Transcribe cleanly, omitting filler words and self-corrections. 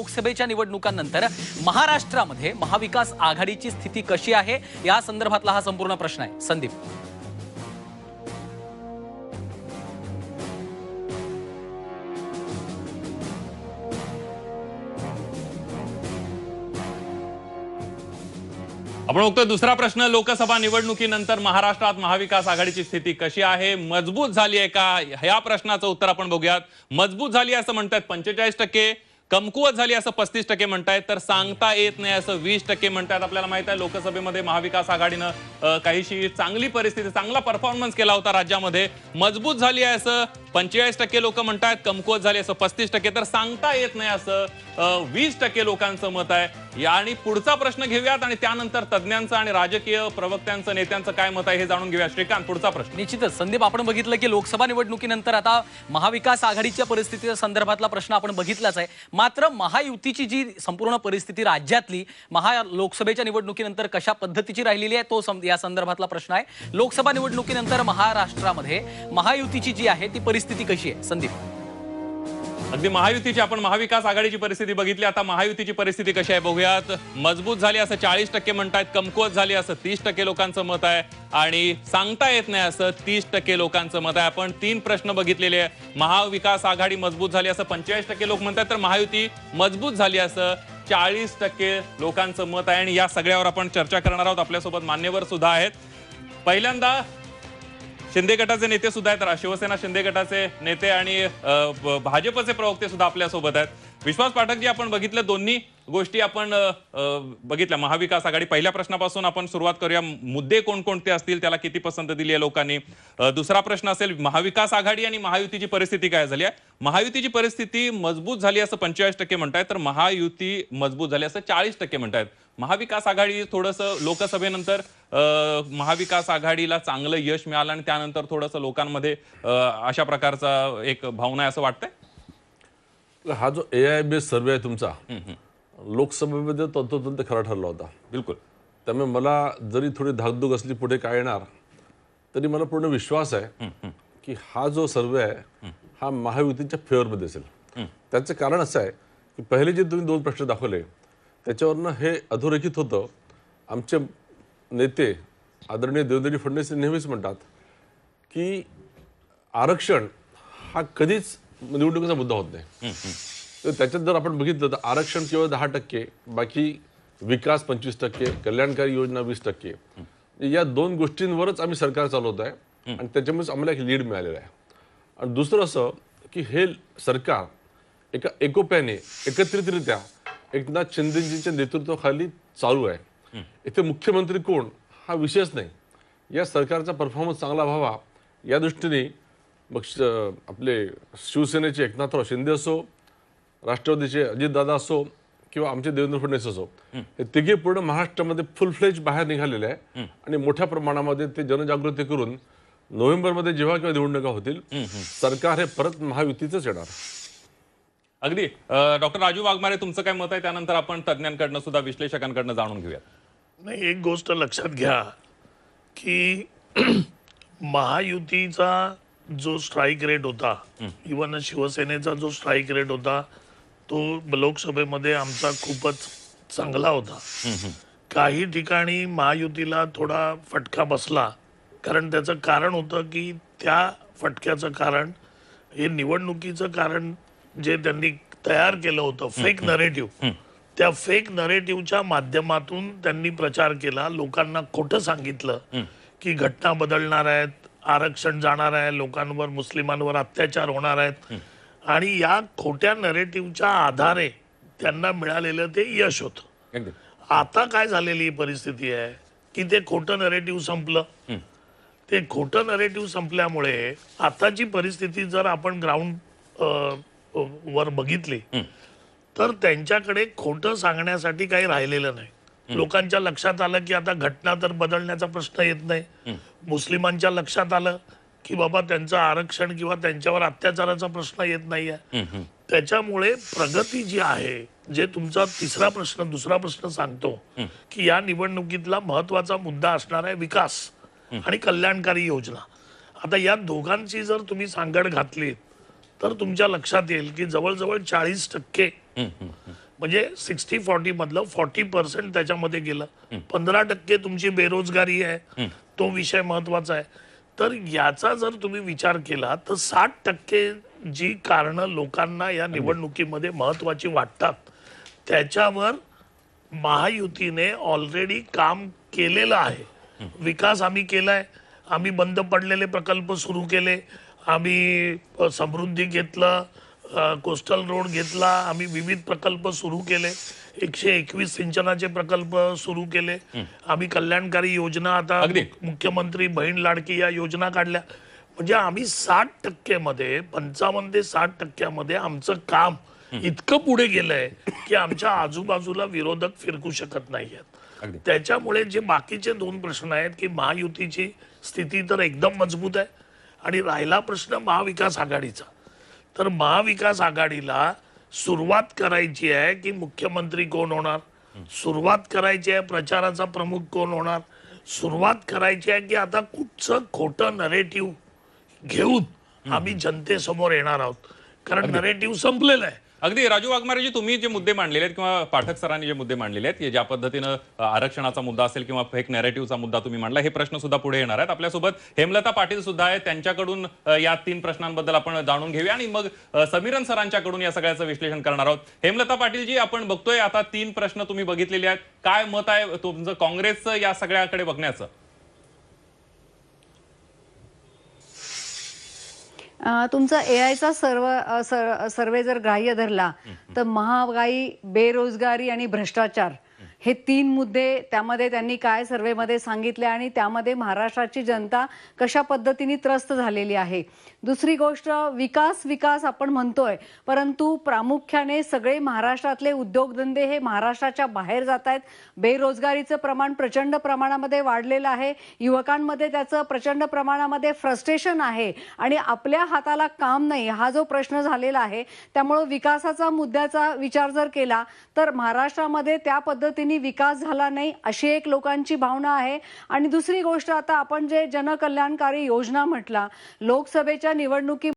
लोकसभेच्या निवडणुकांनंतर महाराष्ट्रामध्ये महाविकास आघाडीची स्थिती कशी आहे या संदर्भातला हा संपूर्ण प्रश्न आहे. संदीप, आपण बघतोय दुसरा प्रश्न, लोकसभा निवडणुकीनंतर महाराष्ट्रात महाविकास आघाडीची स्थिती कशी आहे, मजबूत झाली आहे का, या प्रश्नाचं उत्तर आपण बघूयात. मजबूत झाली असं म्हणतात 45%, कमकुवत झाली असं 35% म्हणतायत, तर सांगता येत नाही असं 20% म्हणतात. आपल्याला माहित आहे लोकसभेमध्ये महाविकास आघाडीनं काहीशी चांगली परिस्थिती, चांगला परफॉर्मन्स केला होता राज्यामध्ये. मजबूत झाली आहे असं 45% लोक म्हणतात, कमकुवत झाली असं 35%, तर सांगता येत नाही असं 20% लोकांचं मत आहे. आणि पुढचा प्रश्न घेऊयात आणि त्यानंतर तज्ञांचं आणि राजकीय प्रवक्त्यांचं, नेत्यांचं काय मत आहे हे जाणून घेऊया. श्रीकांत, पुढचा प्रश्न. निश्चितच संदीप, आपण बघितलं की लोकसभा निवडणुकीनंतर आता महाविकास आघाडीच्या परिस्थितीच्या संदर्भातला प्रश्न आपण बघितलाच आहे. मात्र महायुतीची जी संपूर्ण परिस्थिती राज्यातली लोकसभेच्या निवडणुकीनंतर कशा पद्धतीची राहिलेली आहे तो या संदर्भातला प्रश्न आहे. लोकसभा निवडणुकीनंतर महाराष्ट्रामध्ये महायुतीची जी आहे ती परिस्थिती कशी आहे संदीप? अगदी महायुतीची, आपण महाविकास आघाडीची परिस्थिती बघितली, आता महायुतीची परिस्थिती कशी आहे बघूयात. मजबूत झाली असं 40% म्हणतायत, कमकुवत झाली असं 30% लोकांचं मत आहे आणि सांगता येत नाही असं 30% लोकांचं मत आहे. आपण 3 प्रश्न बघितलेले आहे. महाविकास आघाडी मजबूत झाली असं 45% लोक म्हणतात, तर महायुती मजबूत झाली असं 40% लोकांचं मत आहे. आणि या सगळ्यावर आपण चर्चा करणार आहोत. आपल्यासोबत मान्यवर सुद्धा आहेत. पहिल्यांदा शिंदे गटाचे नेते सुद्धा आहेत, शिवसेना शिंदे गटाचे नेते आणि भाजपचे प्रवक्ते सुद्धा आपल्यासोबत आहेत. विश्वास पाठकजी, आपण बघितलं दोन्ही गोष्टी आपण बघितल्या. महाविकास आघाडी, पहिल्या प्रश्नापासून आपण सुरुवात करूया. मुद्दे कोणकोणते असतील, त्याला किती पसंत दिली आहे लोकांनी. दुसरा प्रश्न असेल महाविकास आघाडी आणि महायुतीची परिस्थिती काय झाली आहे. महायुतीची परिस्थिती मजबूत झाली असं 45% म्हणतायत, तर महायुती मजबूत झाली असं 40% म्हणतायत. महाविकास आघाडी थोडंसं लोकसभेनंतर महाविकास आघाडीला चांगलं यश मिळालं आणि त्यानंतर थोडंसं लोकांमध्ये अशा प्रकारचा एक भावना आहे असं वाटतंय. हा जो AI बेस्ड सर्वे आहे तुमचा, लोकसभेमध्ये तंतोतंत खरा ठरला होता. बिलकुल. त्यामुळे मला जरी थोडी धाकधूक असली पुढे काय येणार, तरी मला पूर्ण विश्वास आहे की हा जो सर्वे आहे हा महायुतीच्या फेवरमध्ये असेल. त्याचं कारण असं आहे की पहिले जे तुम्ही 2 प्रश्न दाखवले त्याच्यावरनं हे अधोरेखित होतं. आमचे नेते आदरणीय देवेंद्र फडणवीस नेहमीच म्हणतात की आरक्षण हा कधीच निवडणुकीचा मुद्दा होत नाही. तर त्याच्यात जर आपण बघितलं तर आरक्षण केवळ 10%, बाकी विकास 25%, कल्याणकारी योजना 20%, या 2 गोष्टींवरच आम्ही सरकार चालवत आहे आणि त्याच्यामुळेच आम्हाला एक लीड मिळालेला आहे. आणि दुसरं असं की हे सरकार एका एकोप्याने एकत्रितरित्या एकनाथ शिंदेजींच्या नेतृत्वाखाली चालू आहे. इथे मुख्यमंत्री कोण हा विषयच नाही. या सरकारचा परफॉर्मन्स चांगला व्हावा या दृष्टीने मग आपले शिवसेनेचे एकनाथराव शिंदे असो, राष्ट्रवादीचे अजितदादा असो किंवा आमचे देवेंद्र फडणवीस असो, हे तिघे पूर्ण महाराष्ट्रामध्ये फुल फ्लेज बाहेर निघालेले आहे आणि मोठ्या प्रमाणामध्ये ते जनजागृती करून नोव्हेंबरमध्ये जेव्हा किंवा निवडणुका होतील सरकार हे परत महायुतीचंच येणार. अगदी. डॉक्टर राजू वाघमारे, तुमचं काय मत आहे? त्यानंतर आपण तज्ञांकडनं सुद्धा, विश्लेषकांकडनं जाणून घेऊया. नाही, एक गोष्ट लक्षात घ्या की महायुतीचा जो स्ट्राईक रेट होता, इव्हन शिवसेनेचा जो स्ट्राईक रेट होता, तो लोकसभेमध्ये आमचा खूपच चांगला होता. काही ठिकाणी महायुतीला थोडा फटका बसला, कारण त्याचं कारण होतं की त्या फटक्याचं कारण हे निवडणुकीचं कारण जे त्यांनी तयार केलं होतं, फेक नरेटिव्ह, त्या फेक नरेटिव्हच्या माध्यमातून त्यांनी प्रचार केला. लोकांना खोटं सांगितलं की घटना बदलणार आहेत, आरक्षण जाणार आहे, लोकांवर, मुस्लिमांवर अत्याचार होणार आहेत. आणि या खोट्या नरेटिव्हच्या आधारे त्यांना मिळालेलं ते यश होतं. आता काय झालेली परिस्थिती आहे की ते खोटं नरेटिव्ह संपलं. ते खोटं नरेटिव्ह संपल्यामुळे आताची परिस्थिती जर आपण ग्राउंड वर बघितली तर त्यांच्याकडे खोटं सांगण्यासाठी काही राहिलेलं नाही. लोकांच्या लक्षात आलं की आता घटना तर बदलण्याचा प्रश्न येत नाही. मुस्लिमांच्या लक्षात आलं की बाबा त्यांचं आरक्षण किंवा त्यांच्यावर अत्याचाराचा प्रश्न येत नाहीये. त्याच्यामुळे प्रगती जी आहे, जे तुमचा दुसरा प्रश्न सांगतो की या निवडणुकीतला महत्वाचा मुद्दा असणार आहे विकास आणि कल्याणकारी योजना. आता या दोघांची जर तुम्ही सांगड घातली तर तुमच्या लक्षात येईल की जवळजवळ 40% म्हणजे 60-40 मधलं 40% त्याच्यामध्ये गेलं. 15% तुमची बेरोजगारी आहे, तो विषय महत्वाचा आहे. तर याचा जर तुम्ही विचार केला तर 60% जी कारणं लोकांना या निवडणुकीमध्ये महत्वाची वाटतात त्याच्यावर महायुतीने ऑलरेडी काम केलेलं आहे. विकास आम्ही केलाय, आम्ही बंद पडलेले प्रकल्प सुरू केले, आम्ही समृद्धी घेतलं, कोस्टल रोड घेतला, आम्ही विविध प्रकल्प सुरू केले, 121 सिंचनाचे प्रकल्प सुरू केले, आम्ही कल्याणकारी योजना आता मुख्यमंत्री बहीण लाडकी या योजना काढल्या. म्हणजे आम्ही 60% मध्ये 55 ते 60% आमचं काम इतकं पुढे गेलंय की आमच्या आजूबाजूला विरोधक फिरकू शकत नाहीयेत. त्याच्यामुळे जे बाकीचे 2 प्रश्न आहेत की महायुतीची स्थिती तर एकदम मजबूत आहे आणि राहिला प्रश्न महाविकास आघाडीचा. तर महाविकास आघाडीला सुरुवात करायची आहे की मुख्यमंत्री कोण होणार, सुरुवात करायची आहे प्रचाराचा प्रमुख कोण होणार, सुरुवात करायची आहे की आता कुठचं खोटं नरेटिव्ह घेऊन आम्ही जनतेसमोर येणार आहोत, कारण नरेटिव्ह संपलेलं आहे. अगदी राजू वाघमारेजी, तुम्ही जे मुद्दे मांडलेले आहेत किंवा पाठक सरांनी जे मुद्दे मांडलेले आहेत, ज्या पद्धतीनं आरक्षणाचा मुद्दा असेल किंवा फेक नॅरेटिव्हचा मुद्दा तुम्ही मांडला, हे प्रश्न सुद्धा पुढे येणार आहेत. आपल्यासोबत हेमलता पाटील सुद्धा आहेत, त्यांच्याकडून या 3 प्रश्नांबद्दल आपण जाणून घेऊया आणि मग समीरन सरांच्याकडून या सगळ्याचं विश्लेषण करणार आहोत. हेमलता पाटीलजी, आपण बघतोय आता 3 प्रश्न तुम्ही बघितलेले आहेत, काय मत आहे तुमचं काँग्रेसचं या सगळ्याकडे बघण्याचं? तुमचा एआयचा सर्वे जर ग्राह्य धरला तर महागाई, बेरोजगारी आणि भ्रष्टाचार हे 3 मुद्दे त्यामध्ये त्यांनी काय सर्वेमध्ये सांगितले आणि त्यामध्ये महाराष्ट्राची जनता कशा पद्धतीने त्रस्त झालेली आहे. दुसरी गोष्ट, विकास आपण म्हणतोय, परंतु प्रामुख्याने सगळे महाराष्ट्रातले उद्योगधंदे हे महाराष्ट्राच्या बाहेर जात आहेत. बेरोजगारीचं प्रमाण प्रचंड प्रमाणामध्ये वाढलेलं आहे, युवकांमध्ये त्याचं प्रचंड प्रमाणामध्ये फ्रस्ट्रेशन आहे आणि आपल्या हाताला काम नाही, हा जो प्रश्न झालेला आहे. त्यामुळे विकासाचा मुद्द्याचा विचार जर केला तर महाराष्ट्रामध्ये त्या पद्धतीने विकास झाला नाही अशी एक लोकांची भावना आहे. आणि दुसरी गोष्ट, आता आपण जे जनकल्याणकारी योजना म्हटला, लोकसभेच्या निवडणुकी